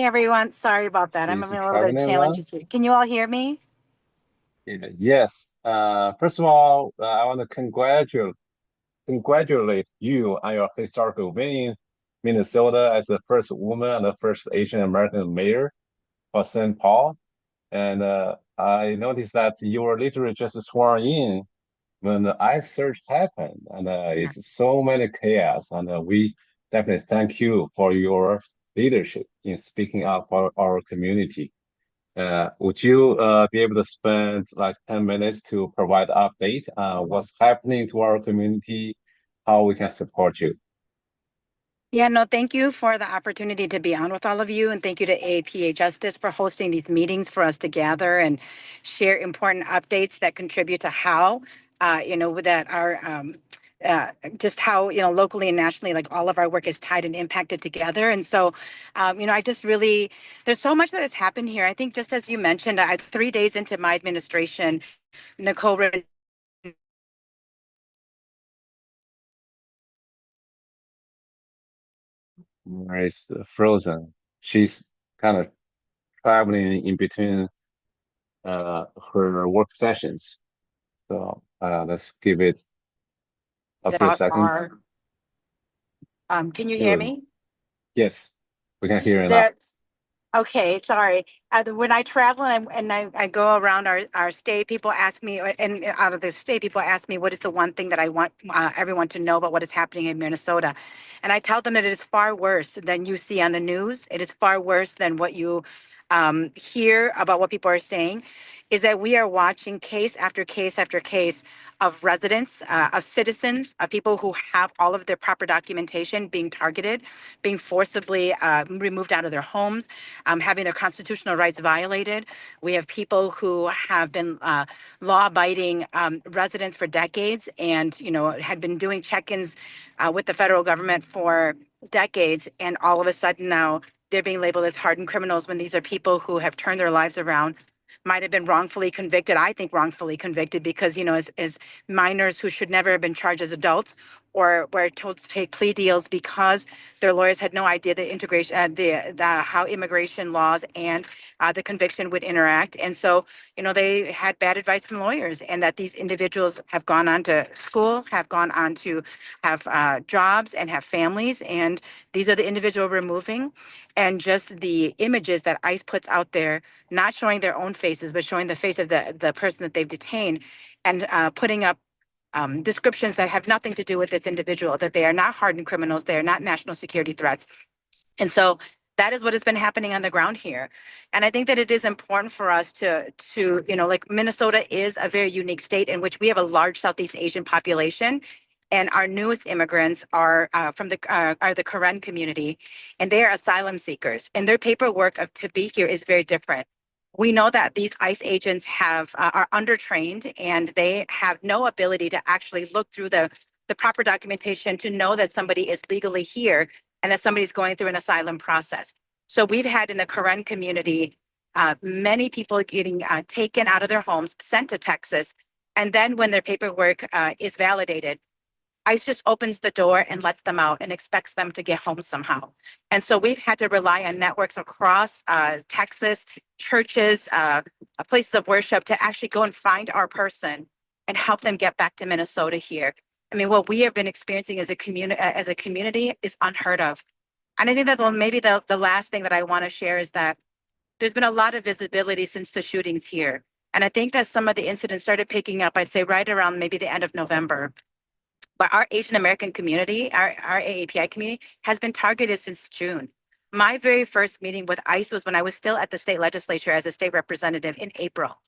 Hey everyone, sorry about that. I'm Is having it a little bit of traveling well? challenges here. Can you all hear me? Yes. First of all, I want to congratulate you on your historical win in Minnesota as the first woman and the first Asian American mayor for St. Paul. And I noticed that you were literally just sworn in when the ice surge happened, and Yeah. it's so many chaos. And we definitely thank you for your leadership in speaking up for our community. Would you be able to spend like 10 minutes to provide update on what's happening to our community, how we can support you? Yeah, no, thank you for the opportunity to be on with all of you. And thank you to APA Justice for hosting these meetings for us to gather and share important updates that contribute to how, that our, just how, locally and nationally, like all of our work is tied and impacted together. And so, I just really, there's so much that has happened here. I think just as you mentioned, 3 days into my administration, Nicole Is frozen. She's kind of traveling in between her work sessions. So let's give it a few about seconds. our, can you hear Good. me? Yes, we can hear you now. There, okay, sorry. When I travel and I go around our state, people ask me, and out of the state, people ask me, what is the one thing that I want everyone to know about what is happening in Minnesota? And I tell them that it is far worse than you see on the news. It is far worse than what you hear about what people are saying, is that we are watching case after case after case of residents, of citizens, of people who have all of their proper documentation being targeted, being forcibly removed out of their homes, having their constitutional rights violated. We have people who have been law-abiding residents for decades, and had been doing check-ins with the federal government for decades, and all of a sudden now they're being labeled as hardened criminals when these are people who have turned their lives around, might have been wrongfully convicted. I think wrongfully convicted because, as minors who should never have been charged as adults, or were told to take plea deals because their lawyers had no idea the integration, the how immigration laws and the conviction would interact. And so, they had bad advice from lawyers, and that these individuals have gone on to school, have gone on to have jobs and have families. And these are the individual we're moving. And just the images that ICE puts out there, not showing their own faces, but showing the face of the person that they've detained, and putting up descriptions that have nothing to do with this individual, that they are not hardened criminals, they are not national security threats. And so that is what has been happening on the ground here. And I think that it is important for us to, like Minnesota is a very unique state in which we have a large Southeast Asian population. And our newest immigrants are are the Karen community, and they are asylum seekers. And their paperwork to be here is very different. We know that these ICE agents are undertrained, and they have no ability to actually look through the proper documentation to know that somebody is legally here and that somebody's going through an asylum process. So we've had in the Karen community many people getting taken out of their homes, sent to Texas, and then when their paperwork is validated, ICE just opens the door and lets them out and expects them to get home somehow. And so we've had to rely on networks across Texas, churches, places of worship to actually go and find our person and help them get back to Minnesota here. I mean, what we have been experiencing as a community is unheard of. And I think that maybe the last thing that I want to share is that there's been a lot of visibility since the shootings here. And I think that some of the incidents started picking up, I'd say right around maybe the end of November. But our Asian American community, our AAPI community, has been targeted since June. My very first meeting with ICE was when I was still at the state legislature as a state representative in April.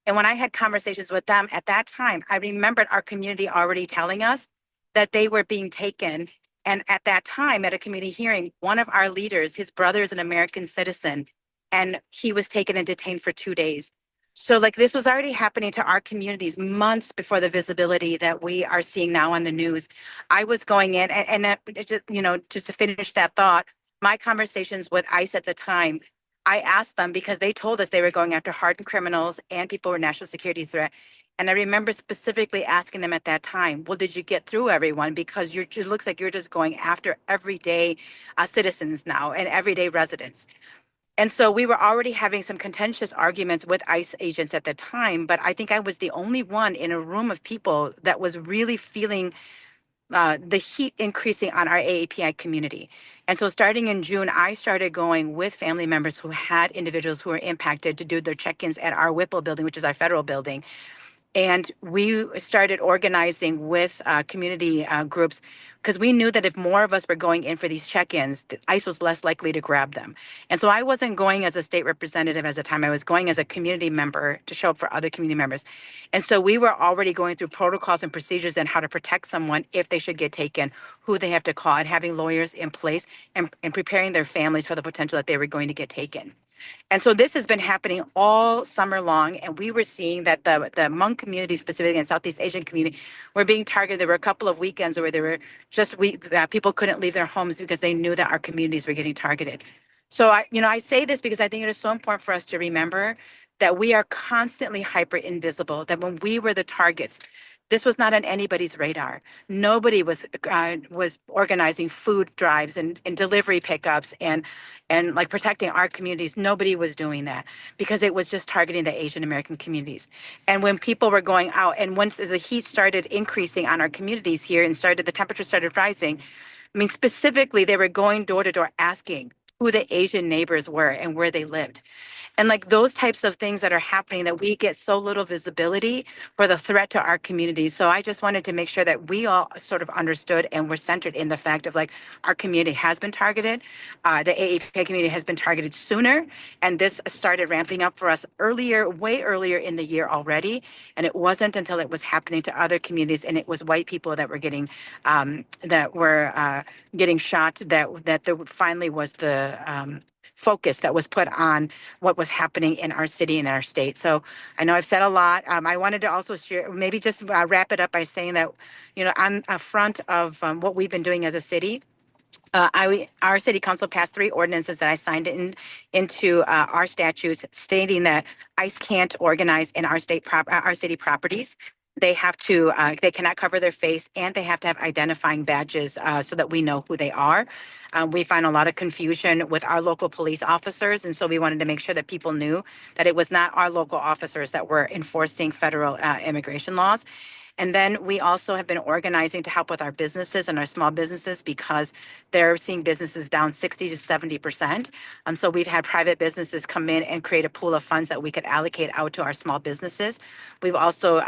And when I had conversations with them at that time, I remembered our community already telling us that they were being taken. And at that time, at a community hearing, one of our leaders, his brother is an American citizen, and he was taken and detained for 2 days. So like this was already happening to our communities months before the visibility that we are seeing now on the news. I was going in and just, just to finish that thought, my conversations with ICE at the time, I asked them because they told us they were going after hardened criminals and people were national security threat. And I remember specifically asking them at that time, well, did you get through everyone? Because it looks like you're just going after everyday citizens now and everyday residents. And so we were already having some contentious arguments with ICE agents at the time, but I think I was the only one in a room of people that was really feeling the heat increasing on our AAPI community. And so starting in June, I started going with family members who had individuals who were impacted to do their check-ins at our Whipple building, which is our federal building. And we started organizing with community groups because we knew that if more of us were going in for these check-ins, ICE was less likely to grab them. And so I wasn't going as a state representative at the time. I was going as a community member to show up for other community members. And so we were already going through protocols and procedures and how to protect someone if they should get taken, who they have to call, and having lawyers in place and preparing their families for the potential that they were going to get taken. And so this has been happening all summer long, and we were seeing that the Hmong community, specifically in Southeast Asian community, were being targeted. There were a couple of weekends where there were just people couldn't leave their homes because they knew that our communities were getting targeted. So I say this because I think it is so important for us to remember that we are constantly hyper invisible. That when we were the targets, this was not on anybody's radar. Nobody was organizing food drives and delivery pickups and like protecting our communities. Nobody was doing that because it was just targeting the Asian American communities. And when people were going out, and once the heat started increasing on our communities here and the temperature started rising, I mean, specifically, they were going door to door asking who the Asian neighbors were and where they lived. And like those types of things that are happening that we get so little visibility for the threat to our communities. So I just wanted to make sure that we all sort of understood and were centered in the fact of like our community has been targeted. The AAPI community has been targeted sooner. And this started ramping up for us earlier, way earlier in the year already. And it wasn't until it was happening to other communities and it was white people that were getting shot that there finally was the focus that was put on what was happening in our city and in our state. So I know I've said a lot. I wanted to also share, maybe just wrap it up by saying that, on a front of what we've been doing as a city. Our city council passed 3 ordinances that I signed into our statutes stating that ICE can't organize in our city properties. They cannot cover their face, and they have to have identifying badges so that we know who they are. We find a lot of confusion with our local police officers, and so we wanted to make sure that people knew that it was not our local officers that were enforcing federal immigration laws. And then we also have been organizing to help with our businesses and our small businesses because they're seeing businesses down 60 to 70%. So we've had private businesses come in and create a pool of funds that we could allocate out to our small businesses. We've also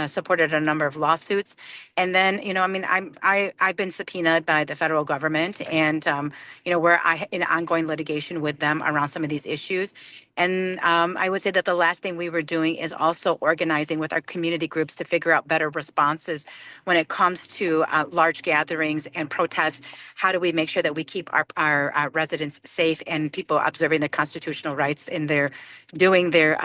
supported a number of lawsuits. And then, I mean, I've been subpoenaed by the federal government, and we're in ongoing litigation with them around some of these issues. And I would say that the last thing we were doing is also organizing with our community groups to figure out better responses when it comes to large gatherings and protests. How do we make sure that we keep our residents safe and people observing their constitutional rights in their doing their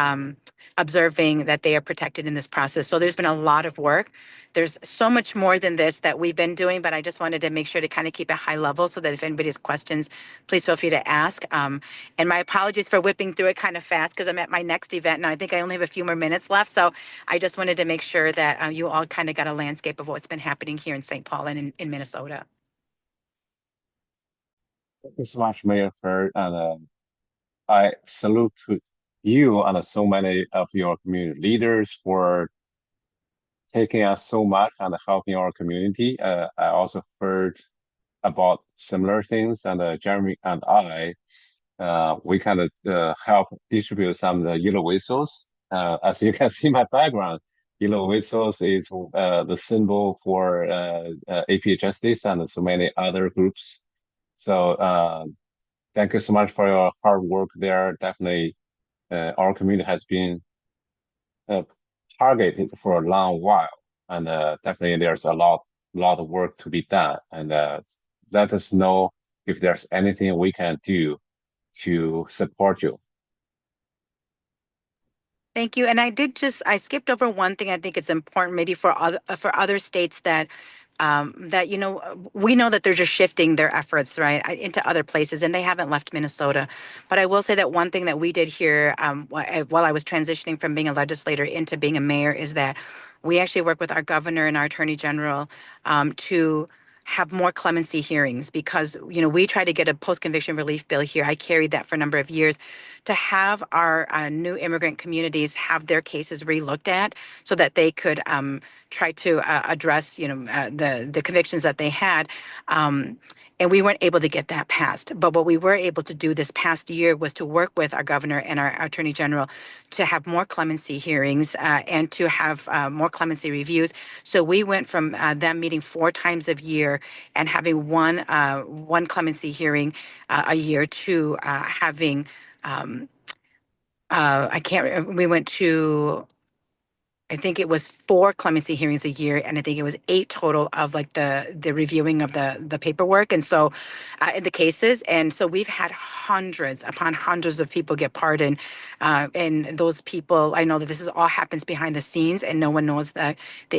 observing that they are protected in this process? So there's been a lot of work. There's so much more than this that we've been doing, but I just wanted to make sure to kind of keep it high level so that if anybody has questions, please feel free to ask. And my apologies for whipping through it kind of fast because I'm at my next event and I think I only have a few more minutes left. So I just wanted to make sure that you all kind of got a landscape of what's been happening here in St. Paul and in Minnesota. Thank you so much, Mayor Her, and I salute to you and so many of your community leaders for taking us so much and helping our community. I also heard about similar things, and Jeremy and I, we kind of help distribute some of the yellow whistles. As you can see my background, yellow whistles is the symbol for AP Justice and so many other groups. So thank you so much for your hard work there. Definitely, our community has been uh, targeted for a long while, and definitely there's a lot of work to be done. And let us know if there's anything we can do to support you. Thank you. And I skipped over one thing I think it's important maybe for other states that we know that they're just shifting their efforts right into other places and they haven't left Minnesota. But I will say that one thing that we did here while I was transitioning from being a legislator into being a mayor is that we actually work with our governor and our attorney general to have more clemency hearings because, we try to get a post-conviction relief bill here. I carried that for a number of years to have our new immigrant communities have their cases relooked at so that they could try to address, the convictions that they had. And we weren't able to get that passed. But what we were able to do this past year was to work with our governor and our attorney general to have more clemency hearings and to have more clemency reviews. So we went from them meeting 4 times a year and having one clemency hearing a year to having I can't. We went to, I think it was 4 clemency hearings a year, and I think it was 8 total of like the reviewing of the paperwork, and so in the cases, and so we've had hundreds upon hundreds of people get pardoned, and those people, I know that this is all happens behind the scenes, and no one knows the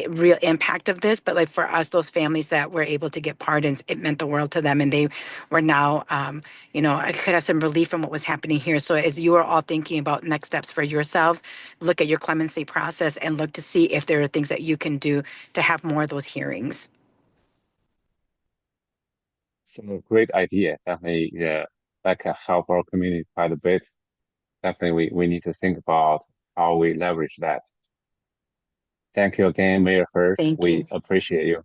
real impact of this, but like for us, those families that were able to get pardons, it meant the world to them, and they were now, I could have some relief from what was happening here. So as you are all thinking about next steps for yourselves, look at your clemency process and look to see if there are things that you can do to have more of those hearings. It's a great idea. Definitely, yeah, that can help our community quite a bit. Definitely, we need to think about how we leverage that. Thank you again, Mayor Her. Thank We you. appreciate you.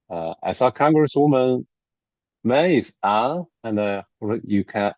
I saw Congresswoman May is on, and you can